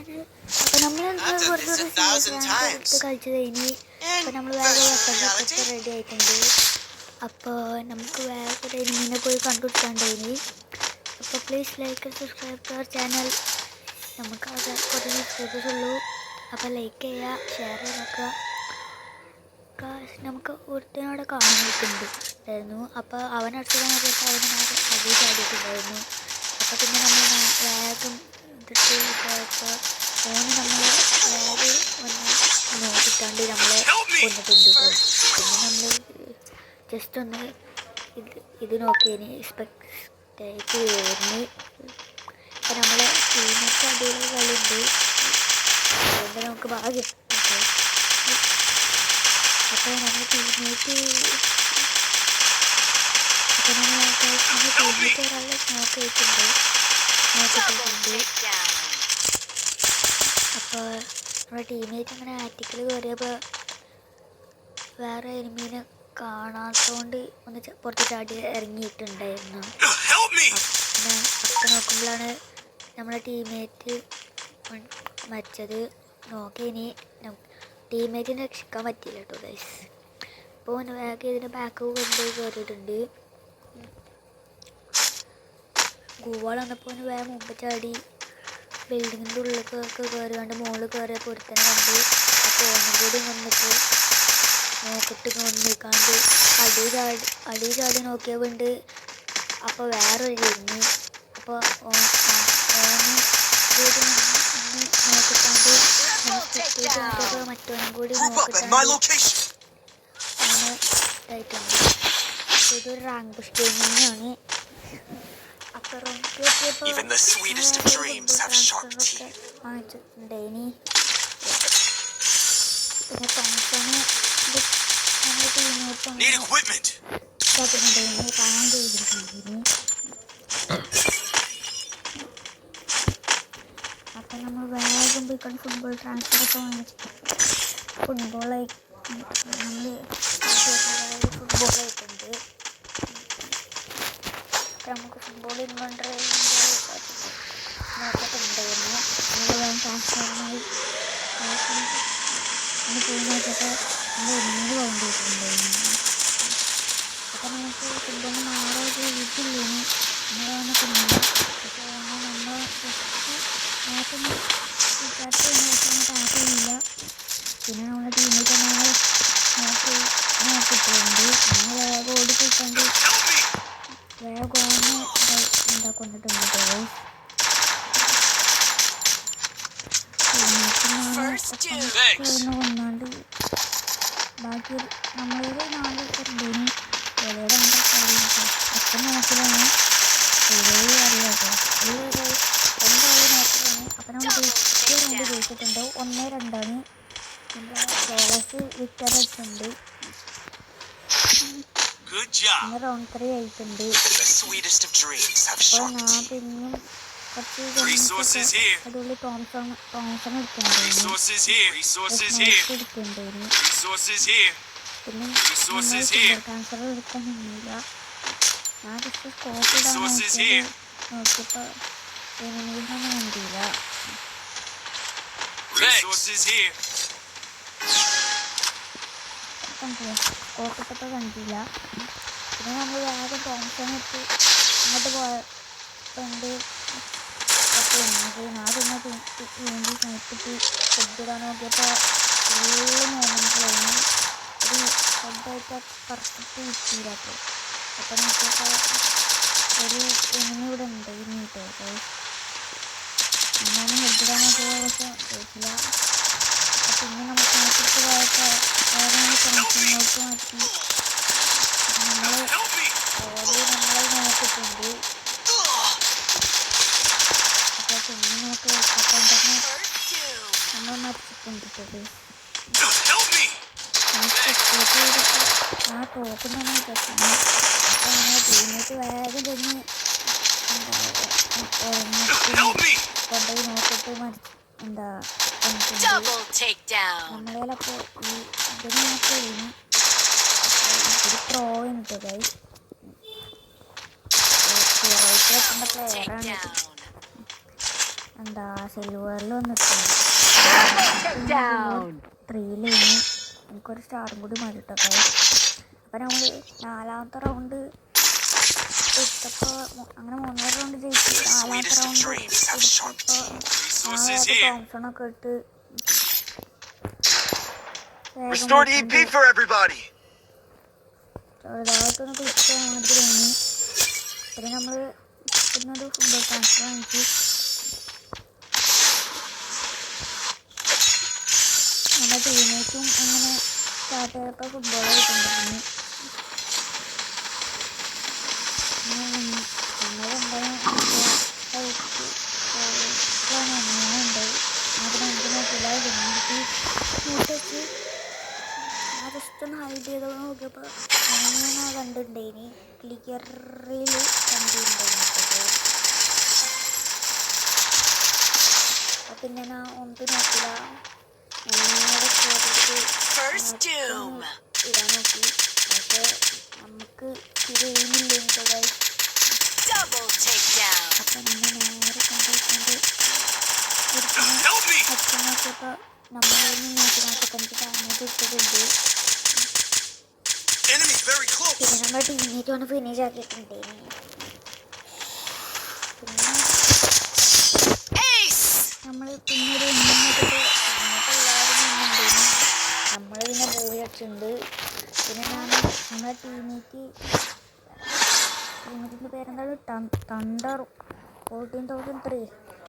അപ്പോൾ നമ്മൾ കുറച്ചൊരു എടുത്ത് കളിച്ച് കഴിഞ്ഞ് അപ്പോൾ നമ്മൾ വേറെ വെപ്പൺസൊക്കെ റെഡി ആയിട്ടുണ്ട്. അപ്പോൾ നമുക്ക് വേറെ ഒരു എനിമീനെ പോയി കണ്ടുപിടിക്കാണ്ടായിന്. അപ്പോൾ please like and subscribe to our channel. നമുക്ക് അത് കുറച്ച് സബ്സ്ക്രൈബേഴ്സ് ഉള്ളൂ. അപ്പോൾ ലൈക്ക് ചെയ്യുക, ഷെയർ ചെയ്ത് നോക്കുക. നമുക്ക് ഒരുത്തനോടെ കാണാൻ നിൽക്കുന്നുണ്ടായിരുന്നു. അപ്പോൾ അവനടുത്ത് നോക്കിയപ്പോൾ അവന് അതേ ചാടിയിട്ടുണ്ടായിരുന്നു. അപ്പോൾ പിന്നെ നമ്മൾ വേഗം ഇതിട്ട് പോയപ്പോൾ ഓന് നമ്മൾ വേഗം ഒന്ന് നോക്കിയിട്ടാണ്ട് നമ്മളെ കൊന്നിട്ടുണ്ട്. പിന്നെ നമ്മൾ ജസ്റ്റ് ഒന്ന് ഇത് നോക്കിയതിന് സ്പെക്ടേറ്റ് വരുന്നു. അപ്പോൾ നമ്മളെ ടീമൊക്കെ അടിപൊളി കളിയുണ്ട്. അതുകൊണ്ട് നമുക്ക് ഭാഗ്യം. അപ്പോൾ നമ്മൾ ടീമേറ്റ് ഒരാളെ നോക്കിയിട്ടുണ്ട്. അപ്പോൾ നമ്മുടെ ടീമേറ്റ് അങ്ങനെ ആറ്റിക്കൽ കയറിയപ്പോൾ വേറെ എനിമീനെ കാണാത്തതുകൊണ്ട് ഒന്ന് പുറത്ത് ചാടി ഇറങ്ങിയിട്ടുണ്ടായിരുന്നു. പിന്നെ അപ്പം നോക്കുമ്പോഴാണ് നമ്മുടെ ടീമേറ്റ് മരിച്ചത്. നോക്കി ഇനി ടീമേറ്റിനെ രക്ഷിക്കാൻ പറ്റിയില്ല കേട്ടോ ഗൈസ്. അപ്പോൾ വേഗം ഇതിൻ്റെ ബാക്ക് കൊണ്ട് കയറിയിട്ടുണ്ട്. ഗൂവാൾ വന്നപ്പോൾ വേഗം മുമ്പ് ചാടി ബിൽഡിങ്ങിൻ്റെ ഉള്ളിലൊക്കെ കയറിയാണ്ട് മുകളിൽ കയറിയപ്പോൾ ഒരുത്തനെ കണ്ട്. അപ്പോൾ ഓനും കൂടി വന്നിട്ട് നോക്കിട്ട് വന്നിക്കാണ്ട് അടി ചാടി നോക്കിയവുണ്ട്. അപ്പോൾ വേറൊരു ഇരുന്ന്. അപ്പോൾ ഓന് കൂടി നോക്കിക്കാണ്ട് മറ്റോനും കൂടി നോക്കിട്ടാണ്ട് അങ്ങനെ ഇതായിട്ടുണ്ട്. ഇതൊരു റാങ്ക് പുഷ് ഗെയിമിങ്ങാണ്. വാങ്ങിച്ചിട്ടുണ്ടായിനി. പിന്നെ തോമസന് നമ്മുടെ ടീമേറ്റ് കാണാൻ ചെയ്തിട്ടുണ്ടായിനി. അപ്പം നമ്മൾ വേഗം പോയിക്കൊണ്ട് ഫുട്ബോൾ ട്രാൻസ്ഫറൊക്കെ വാങ്ങിച്ചിട്ട് ഫുട്ബോളായി നമ്മൾ ഫുട്ബോളായിട്ടുണ്ട്. നമുക്ക് ഫുട്ബോൾ ഇൻവെൻ്റർ നോക്കിയിട്ടുണ്ടായിരുന്നു. നമ്മൾ വേഗം ട്രാൻസ്ഫറിനായി പോയി നോക്കിയപ്പോൾ നമ്മൾ 100 പൗണ്ട് കിട്ടുന്നുണ്ടായിരുന്നു. അപ്പോൾ നമുക്ക് ഫുട്ബോളിന് മാറൊരു ഇതില്ലേന് നമ്മളാണ് തിന്നുന്നത്. പക്ഷേ നമ്മൾ ആദ്യം വിചാരിച്ചു ആവശ്യമില്ല. പിന്നെ നമ്മുടെ ടീമിൽ തന്നെ നോക്കിയിട്ടുണ്ട്. നമ്മൾ വേഗം ഓടിപ്പോയിക്കൊണ്ട് വേഗം കൊണ്ടിട്ടുണ്ട്. കൊന്നാണ്ട് ബാക്കി നമ്മളൊരു 4 പേരുണ്ടേന്. ഏതോടെ ഒറ്റ നോക്കലാണ് അറിയാട്ടോ. എന്തായാലും നോക്കലാണ്. അപ്പം നമ്മൾ രണ്ട് ജയിച്ചിട്ടുണ്ട്. 1-2 നമ്മുടെ കേരളത്തിൽ വിക്ടർ അടിച്ചിട്ടുണ്ട്. പിന്നെ റൗണ്ട് 3 ആയിട്ടുണ്ട്. അപ്പോൾ ഞാൻ പിന്നെയും കുറച്ച് അതുകൊണ്ട് തോമസൺ എടുക്കുന്നുണ്ടായിരുന്നു. പിന്നെ ട്രാൻസ്ഫർ എടുക്കാൻ നിന്നില്ല. ഞാൻ ജസ്റ്റ് സ്കോപ്പ് ഇടാൻ നോക്കിയപ്പോൾ എനിമീനൊന്നും കണ്ടില്ല. സ്കോപ്പിട്ടപ്പോൾ കണ്ടില്ല. പിന്നെ നമ്മൾ വേഗം തോമസൺ എടുത്ത് അങ്ങോട്ട് പോയപ്പോണ്ട് ഒക്കെ വന്നത്. ഞാൻ പിന്നെ വേണ്ടി നോക്കിയിട്ട് ഫുഡിടാൻ നോക്കിയപ്പോൾ ഫുള്ള് മോമെൻറ്റിലായിരുന്നു. ഒരു ഫുഡായിട്ട് പെർഫെക്റ്റ് കിട്ടിയില്ല. അപ്പോൾ നോക്കിയപ്പോൾ ഒരു എനിമി ഇവിടെ ഉണ്ട് കേട്ടോ. എന്നാലും ഹെഡിടാൻ നോക്കിയ പക്ഷേ കേട്ടില്ല. പിന്നെ നമുക്ക് നോക്കിയിട്ട് പോയപ്പോൾ വേറെ കണക്ഷനിലോട്ട് മാറ്റി നമ്മളെ നോക്കിയിട്ടുണ്ട്. അപ്പോൾ പിന്നെ നോക്കി അപ്പം തന്നെ നമ്മൾ മരിച്ചിട്ടുണ്ട്. ആ തോക്കുന്നതാണ് പ്രശ്നം. അപ്പോൾ അങ്ങനെ ടീമേറ്റ് വേഗം തന്നെ കൊണ്ടുപോയി നോക്കിയിട്ട് നമ്മളേലപ്പോൾ ഈ ഇതിന് നോക്കി ഒരു പ്രോ ഉണ്ട് ഗൈസ്. പ്ലെയറാണ്. എന്താ സിൽവറിൽ വന്നിട്ടുണ്ട്. 3 എനിക്കൊരു സ്റ്റാറും കൂടി മതി കേട്ടോ. അപ്പം നമ്മൾ 4ാമത്തെ റൗണ്ട് എടുത്തപ്പോൾ അങ്ങനെ 3 റൗണ്ട് ജയിച്ചു. 4ാമത്തെ റൗണ്ട് എടുത്തപ്പോൾ തോംസണൊക്കെ ഇട്ട് ചെറുതായിട്ടൊന്ന് കുളിക്കാൻ വേണ്ടി തോന്നി. പിന്നെ നമ്മൾ പിന്നൊരു ഫുട്ബോൾ ട്രാൻസ്ഫർ വാങ്ങിച്ചു. നമ്മുടെ ടീമേറ്റും അങ്ങനെ സ്റ്റാർട്ട് ചെയ്തപ്പോൾ ഫുട്ബോൾ കളിക്കുന്നുണ്ടായിരുന്നു. നമ്മളെന്തായാലും ഉണ്ടായി അതിന് എനിക്ക് നോക്കില്ല. നോക്കി ജസ്റ്റ് ഒന്ന് ഹൈഡ് ചെയ്തോന്ന് നോക്കിയപ്പോൾ അങ്ങനെ കണ്ടിട്ടുണ്ടായിനി ക്ലിയറിൽ കണ്ടിട്ടുണ്ടായിരുന്നു. അപ്പം പിന്നെ ഞാൻ ഒന്നും നോക്കില്ല, നേരെ കയറിയിട്ട് ഇടാൻ നോക്കി. പക്ഷേ നമുക്ക് തിരിയുന്നില്ല എനിക്കത്. അപ്പം നമ്മൾ നേരെ കണ്ടിട്ടുണ്ട് അച്ഛൻ നോക്കിയപ്പോൾ നമ്മൾ 145 ഡാമേജ് ഇട്ടിട്ടുണ്ട്. പിന്നെ നമ്മുടെ ടീമേറ്റ് വന്ന് ഫിനിഷ് ആക്കിയിട്ടുണ്ടായിരുന്നു. പിന്നെ നമ്മൾ പിന്നെ ഒരു എല്ലാവരും ഉണ്ടായിരുന്നു. നമ്മൾ പിന്നെ പോയി അടിച്ചിട്ടുണ്ട്. പിന്നെ നമ്മുടെ ടീമേറ്റിൻ്റെ പേരെന്താണ്, തണ്ടർ 14,300